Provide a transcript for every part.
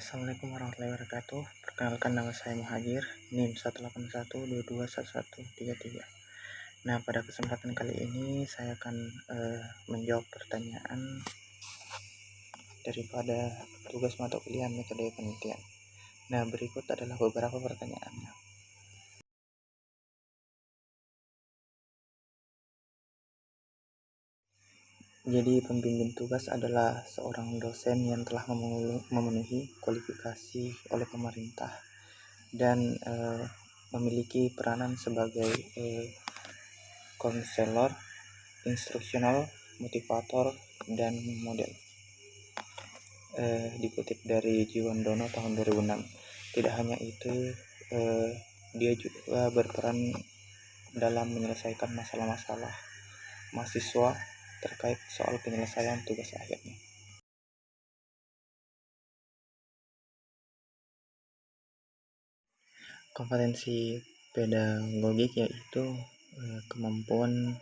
Assalamualaikum warahmatullahi wabarakatuh. Perkenalkan, nama saya Muhajir, NIM 181221133. Nah, pada kesempatan kali ini saya akan menjawab pertanyaan daripada tugas mata kuliah metode penelitian. Nah, berikut adalah beberapa pertanyaannya. Jadi, pembimbing tugas adalah seorang dosen yang telah memenuhi kualifikasi oleh pemerintah dan memiliki peranan sebagai konselor, instruksional, motivator, dan model. Dikutip dari Jiwandono tahun 2006. Tidak hanya itu, dia juga berperan dalam menyelesaikan masalah-masalah mahasiswa terkait soal penyelesaian tugas akhirnya. Kompetensi pedagogik yaitu kemampuan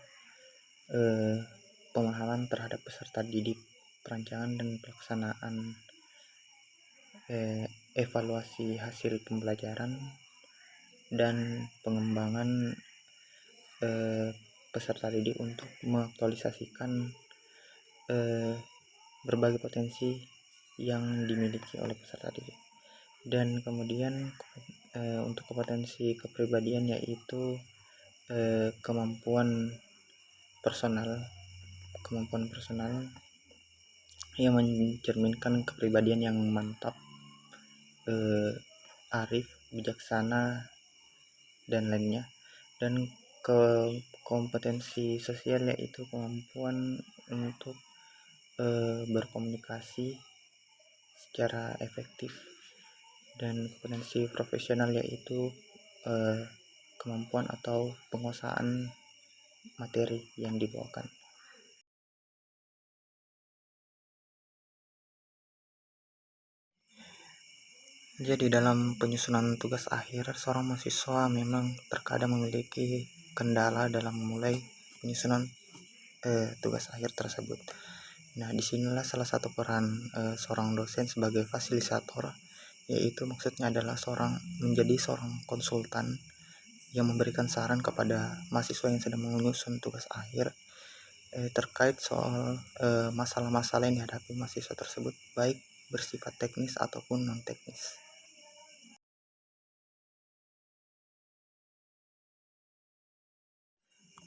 pemahaman terhadap peserta didik, perancangan dan pelaksanaan evaluasi hasil pembelajaran, dan pengembangan peserta didik untuk mengaktualisasikan berbagai potensi yang dimiliki oleh peserta didik. Dan kemudian untuk kompetensi kepribadian yaitu kemampuan personal yang mencerminkan kepribadian yang mantap, arif, bijaksana, dan lainnya. Dan kompetensi sosial yaitu kemampuan untuk berkomunikasi secara efektif. Dan kompetensi profesional yaitu kemampuan atau penguasaan materi yang dibawakan. Jadi dalam penyusunan tugas akhir, seorang mahasiswa memang terkadang memiliki kendala dalam memulai penyusunan tugas akhir tersebut. Nah, disinilah salah satu peran seorang dosen sebagai fasilitator, yaitu maksudnya adalah menjadi seorang konsultan yang memberikan saran kepada mahasiswa yang sedang menyusun tugas akhir terkait soal masalah-masalah yang dihadapi mahasiswa tersebut, baik bersifat teknis ataupun non teknis.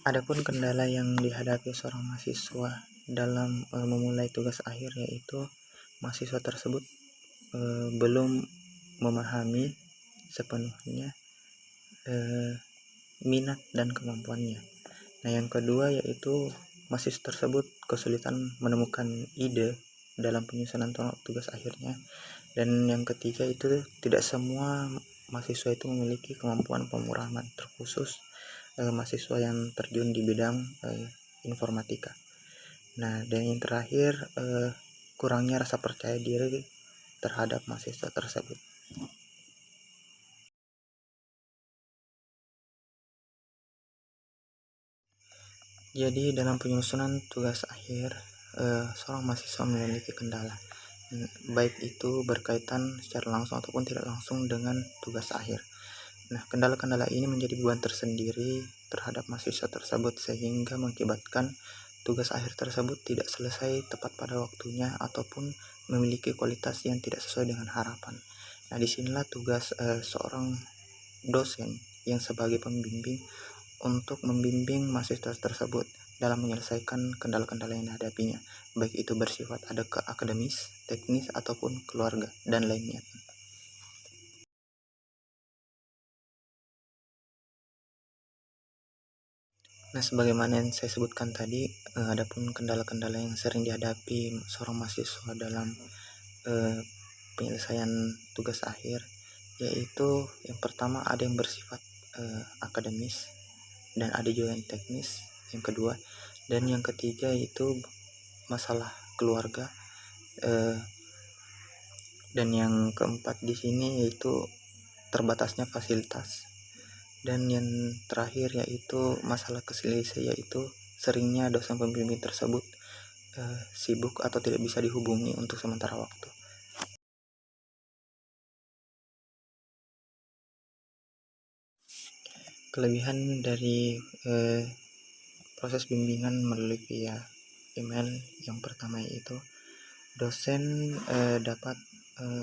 Adapun kendala yang dihadapi seorang mahasiswa dalam memulai tugas akhir yaitu mahasiswa tersebut belum memahami sepenuhnya minat dan kemampuannya. Nah, yang kedua yaitu mahasiswa tersebut kesulitan menemukan ide dalam penyusunan tugas akhirnya. Dan yang ketiga itu tidak semua mahasiswa itu memiliki kemampuan pemrograman, terkhusus mahasiswa yang terjun di bidang informatika. Nah, dan yang terakhir kurangnya rasa percaya diri terhadap mahasiswa tersebut. Jadi dalam penyusunan tugas akhir seorang mahasiswa memiliki kendala, baik itu berkaitan secara langsung ataupun tidak langsung dengan tugas akhir. Nah, kendala-kendala ini menjadi beban tersendiri terhadap mahasiswa tersebut sehingga mengakibatkan tugas akhir tersebut tidak selesai tepat pada waktunya ataupun memiliki kualitas yang tidak sesuai dengan harapan. Nah, disinilah tugas seorang dosen yang sebagai pembimbing untuk membimbing mahasiswa tersebut dalam menyelesaikan kendala-kendala yang dihadapinya, baik itu bersifat akademis, teknis, ataupun keluarga, dan lainnya. Nah, sebagaimana yang saya sebutkan tadi, adapun kendala-kendala yang sering dihadapi seorang mahasiswa dalam penyelesaian tugas akhir, yaitu yang pertama ada yang bersifat akademis dan ada juga yang teknis, yang kedua, dan yang ketiga itu masalah keluarga, dan yang keempat di sini yaitu terbatasnya fasilitas. Dan yang terakhir yaitu masalah keselisih, yaitu seringnya dosen pembimbing tersebut sibuk atau tidak bisa dihubungi untuk sementara waktu. Kelebihan dari proses bimbingan melalui via email yang pertama yaitu dosen dapat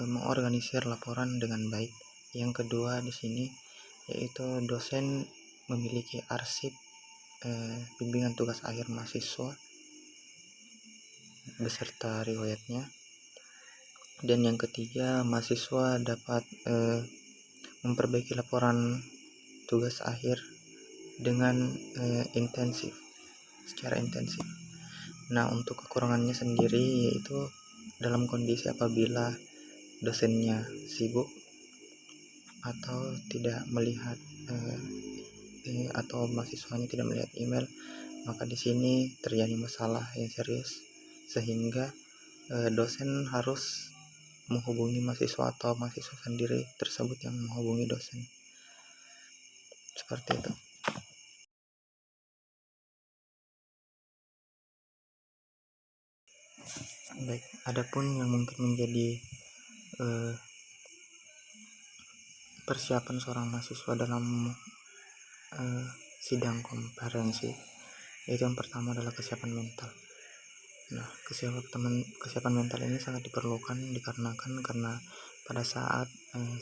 mengorganisir laporan dengan baik. Yang kedua di sini yaitu dosen memiliki arsip bimbingan tugas akhir mahasiswa beserta riwayatnya. Dan yang ketiga, mahasiswa dapat memperbaiki laporan tugas akhir dengan secara intensif. Nah, untuk kekurangannya sendiri yaitu dalam kondisi apabila dosennya sibuk atau tidak melihat atau mahasiswanya tidak melihat email, maka di sini terjadi masalah yang serius sehingga dosen harus menghubungi mahasiswa atau mahasiswa sendiri tersebut yang menghubungi dosen. Seperti itu. Baik, adapun yang mungkin menjadi persiapan seorang mahasiswa dalam sidang konferensi, yaitu yang pertama adalah kesiapan mental. Nah, kesiapan mental ini sangat diperlukan dikarenakan karena pada saat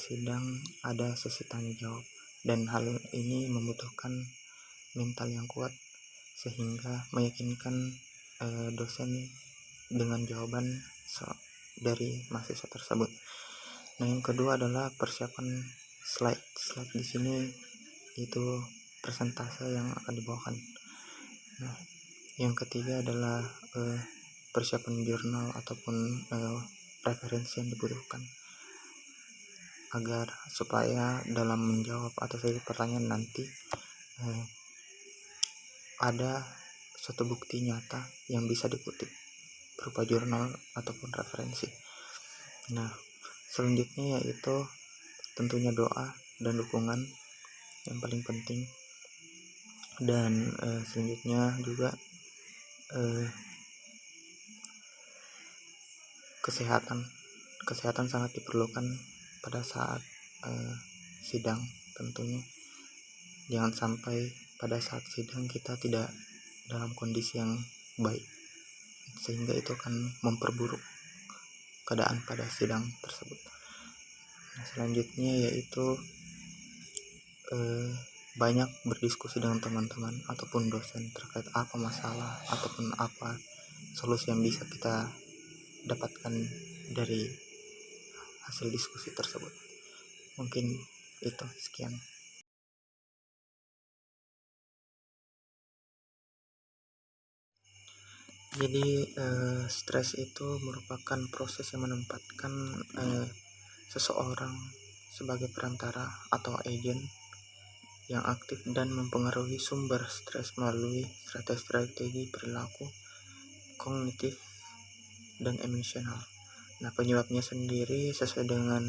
sidang ada sesi tanya jawab, dan hal ini membutuhkan mental yang kuat sehingga meyakinkan dosen dengan jawaban dari mahasiswa tersebut. Nah, yang kedua adalah persiapan slide di sini itu persentase yang akan dibawakan. Nah, yang ketiga adalah persiapan jurnal ataupun referensi yang dibutuhkan agar supaya dalam menjawab atau sesi pertanyaan nanti ada suatu bukti nyata yang bisa dikutip berupa jurnal ataupun referensi. Nah, selanjutnya yaitu tentunya doa dan dukungan yang paling penting, dan selanjutnya juga kesehatan sangat diperlukan pada saat sidang. Tentunya jangan sampai pada saat sidang kita tidak dalam kondisi yang baik, sehingga itu akan memperburuk keadaan pada sidang tersebut. Nah, selanjutnya yaitu banyak berdiskusi dengan teman-teman ataupun dosen terkait apa masalah ataupun apa solusi yang bisa kita dapatkan dari hasil diskusi tersebut. Mungkin itu, sekian. Jadi stres itu merupakan proses yang menempatkan seseorang sebagai perantara atau agen yang aktif dan mempengaruhi sumber stres melalui strategi perilaku, kognitif, dan emosional. Nah, penyebabnya sendiri sesuai dengan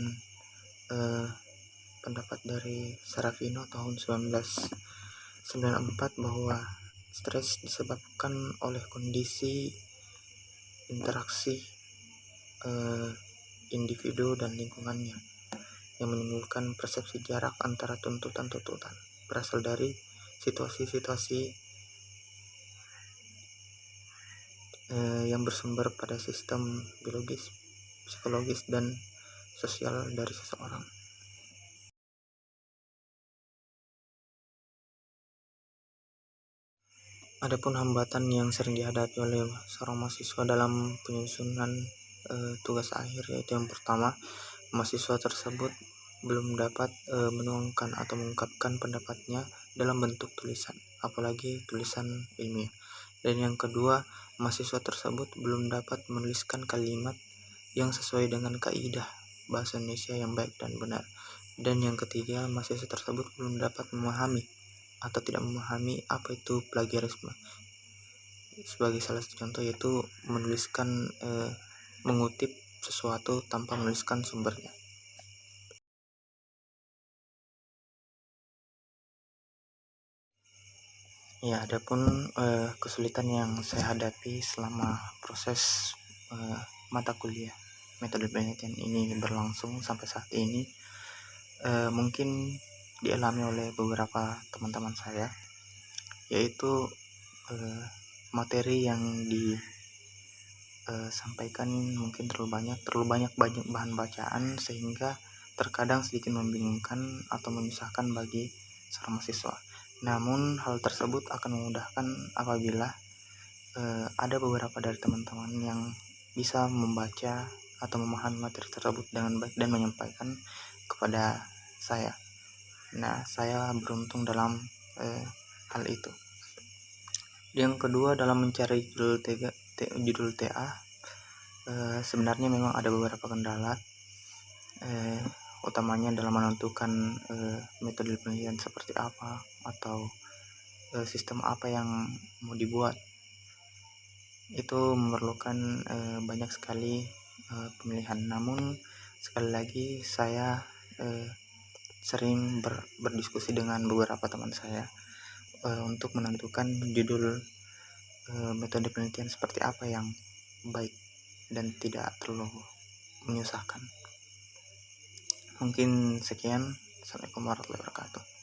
pendapat dari Sarafino tahun 1994 bahwa stres disebabkan oleh kondisi interaksi individu dan lingkungannya yang menimbulkan persepsi jarak antara tuntutan berasal dari situasi-situasi yang bersumber pada sistem biologis, psikologis, dan sosial dari seseorang. Adapun hambatan yang sering dihadapi oleh seorang mahasiswa dalam penyusunan tugas akhir yaitu yang pertama, mahasiswa tersebut belum dapat menuangkan atau mengungkapkan pendapatnya dalam bentuk tulisan, apalagi tulisan ilmiah. Dan yang kedua, mahasiswa tersebut belum dapat menuliskan kalimat yang sesuai dengan kaidah bahasa Indonesia yang baik dan benar. Dan yang ketiga, mahasiswa tersebut belum dapat memahami atau tidak memahami apa itu plagiarisme. Sebagai salah satu contoh yaitu menuliskan mengutip sesuatu tanpa menuliskan sumbernya. Ya, adapun kesulitan yang saya hadapi selama proses mata kuliah metode penelitian ini berlangsung sampai saat ini, mungkin dialami oleh beberapa teman-teman saya, yaitu materi yang disampaikan mungkin terlalu banyak bahan bacaan, sehingga terkadang sedikit membingungkan atau menyusahkan bagi seorang mahasiswa. Namun hal tersebut akan memudahkan apabila ada beberapa dari teman-teman yang bisa membaca atau memahami materi tersebut dengan baik dan menyampaikan kepada saya. Nah, saya beruntung dalam hal itu. Yang kedua, dalam mencari judul TA, sebenarnya memang ada beberapa kendala, utamanya dalam menentukan metode penelitian seperti apa atau sistem apa yang mau dibuat. Itu memerlukan banyak sekali pemilihan. Namun sekali lagi saya sering berdiskusi dengan beberapa teman saya untuk menentukan judul metode penelitian seperti apa yang baik dan tidak terlalu menyusahkan. Mungkin sekian. Assalamualaikum warahmatullahi wabarakatuh.